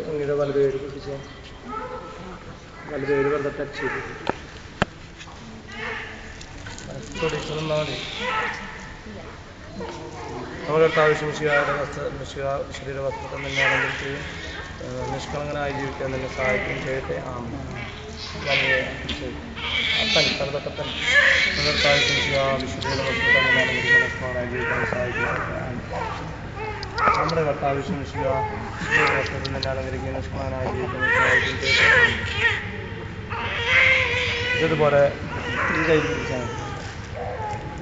ഉണ്ണിയുടെ വലതുപേര് കുറിച്ച് വലതുപേര് വെറുതെ ടച്ച് ചെയ്ത് നമ്മുടെ ശരീരവസ്ത്രത്തെ തന്നെ അലങ്കരിക്കുകയും നിഷ്കളങ്കനായി ജീവിക്കാൻ തന്നെ സഹായിക്കുകയും ചെയ്യട്ടെ. തലതൊട്ടപ്പൻ നമ്മുടെ വിശുദ്ധിയുടെ വസ്ത്രത്തെ തന്നെ അലങ്കരിക്കാൻ നിഷ്കളങ്കനായി ജീവിക്കാൻ സഹായിക്കുകയും നമ്മുടെ കർത്താവ് വിശ്വസിക്കുക വസ്ത്രത്തിൽ തന്നെ അലങ്കരിക്കുന്ന നിഷ്കളങ്കനായി ജീവിക്കാൻ സഹായിക്കുകയും ചെയ്യട്ടെ. ഇതുപോലെ ഈ കയ്യിൽ പിടിച്ചാൽ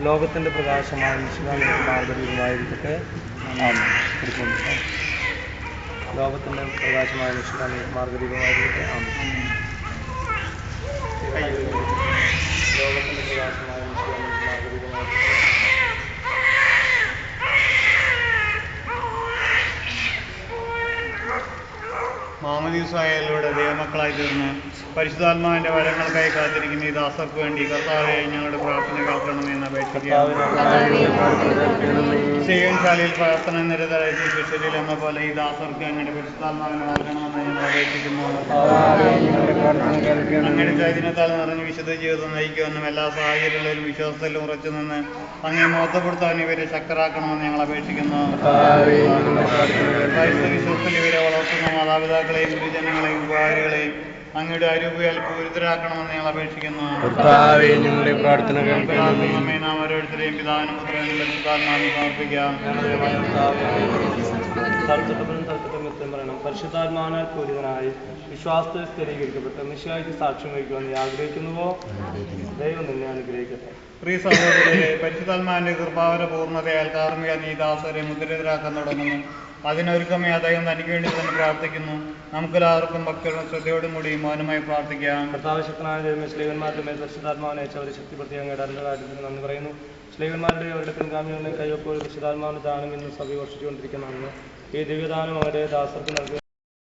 ലോകത്തിൻ്റെ പ്രകാശമായ വിശുദ്ധാത്മാവിന്റെ മാർഗ്ഗദീപമായിരിക്കട്ടെ. കൊടുക്കുന്നു. ലോകത്തിൻ്റെ പ്രകാശമായ വിശുദ്ധാത്മാവിന്റെ മാർഗ്ഗദീപമായിരിക്കട്ടെ. ലോകത്തിൻ്റെ പ്രകാശമായ വിശുദ്ധാത്മാവിന്റെ മാർഗ്ഗദീപമായിരിക്കട്ടെ. മാമോദീസായയിലൂടെ ദൈവമക്കളായി തീർന്ന് പരിശുദ്ധാത്മാവിന്റെ വരങ്ങൾക്കായി കാത്തിരിക്കുന്ന ഈ ദാസർക്ക് വേണ്ടി കർത്താവെ ഞങ്ങളുടെ പ്രാർത്ഥന കേൾക്കണമെന്ന് അപേക്ഷിക്കുകയാണ്. ശാലയിൽ പ്രാർത്ഥന നിരതരായി ശിഷ്യരിൽ എന്ന പോലെ ഈ ദാസർക്ക് അങ്ങയുടെ പരിശുദ്ധാത്മാവിനെ നൽകണമെന്ന് ഞങ്ങൾ അപേക്ഷിക്കുന്നു. അങ്ങയുടെ ചൈതന്യത്താൽ നിറഞ്ഞ് വിശുദ്ധ ജീവിതം നയിക്കുമെന്നും എല്ലാ സാഹചര്യങ്ങളിലും വിശ്വാസത്തിലും ഉറച്ചു നിന്ന് അങ്ങേ മോത്തപ്പെടുത്താൻ ഇവരെ ശക്തരാക്കണമെന്ന് ഞങ്ങൾ അപേക്ഷിക്കുന്നു. വിശ്വസത്തിൽ ഇവരെ വളർത്തുന്ന മാതാപിതാക്കളെയും ഗുരുജനങ്ങളെയും ഉപകാരികളെയും അങ്ങയുടെ അരൂപയാൽ പൂരിതരാക്കണമെന്ന് ഞങ്ങൾ അപേക്ഷിക്കുന്നു. നാം ഓരോരുത്തരെയും പിതാവിനും പുത്രനും പരിശുദ്ധാത്മാവിനും സമർപ്പിക്കാം. പരിശുദ്ധാത്മാവിനാൽ പൂരിതനായി വിശ്വാസത്തിൽ സ്ഥിരീകരിക്കപ്പെട്ട മിശിഹായ്ക്ക് സാക്ഷ്യം വഹിക്കുവാൻ ആഗ്രഹിക്കുന്നുവോ? ദൈവം നിന്നെ അനുഗ്രഹിക്കട്ടെ. പ്രിയ സഹോദരരെ, പരിശുദ്ധാത്മാവിന്റെ കൃപാവര പൂർണ്ണതയാൽ കാർമിക നീ ദാസരെ മുദ്രിതരാക്കാൻ തുടങ്ങുന്നു. അതിനൊരുക്കമേ അദ്ദേഹം തനിക്ക് വേണ്ടി തന്നെ പ്രാർത്ഥിക്കുന്നു. നമുക്കെല്ലാവർക്കും ഭക്തിയോടും ശ്രദ്ധയോടും കൂടി മൗനമായി പ്രാർത്ഥിക്കാം. കർത്താവശക്തനായ ദൈവമേ, സ്ലീഹന്മാരുടെ മേൽ പരിശുദ്ധാത്മാവിനെ അയച്ച് അവരെ ശക്തിപ്പെടുത്തി അങ്ങയുടെ അറിഞ്ഞ കാര്യത്തിൽ നന്ദി പറയുന്നു. സ്ലീഹന്മാരുടെ അവരുടെ പിൻഗാമികളുടെ കൈയൊപ്പോൾ പരിശുദ്ധാത്മാവിന്റെ ദാനം ഇന്ന് സഭ വർഷിച്ചുകൊണ്ടിരിക്കുന്നതാണ്. ഈ ദിവ്യദാനം അവരുടെ ദാസർക്ക് നൽകുക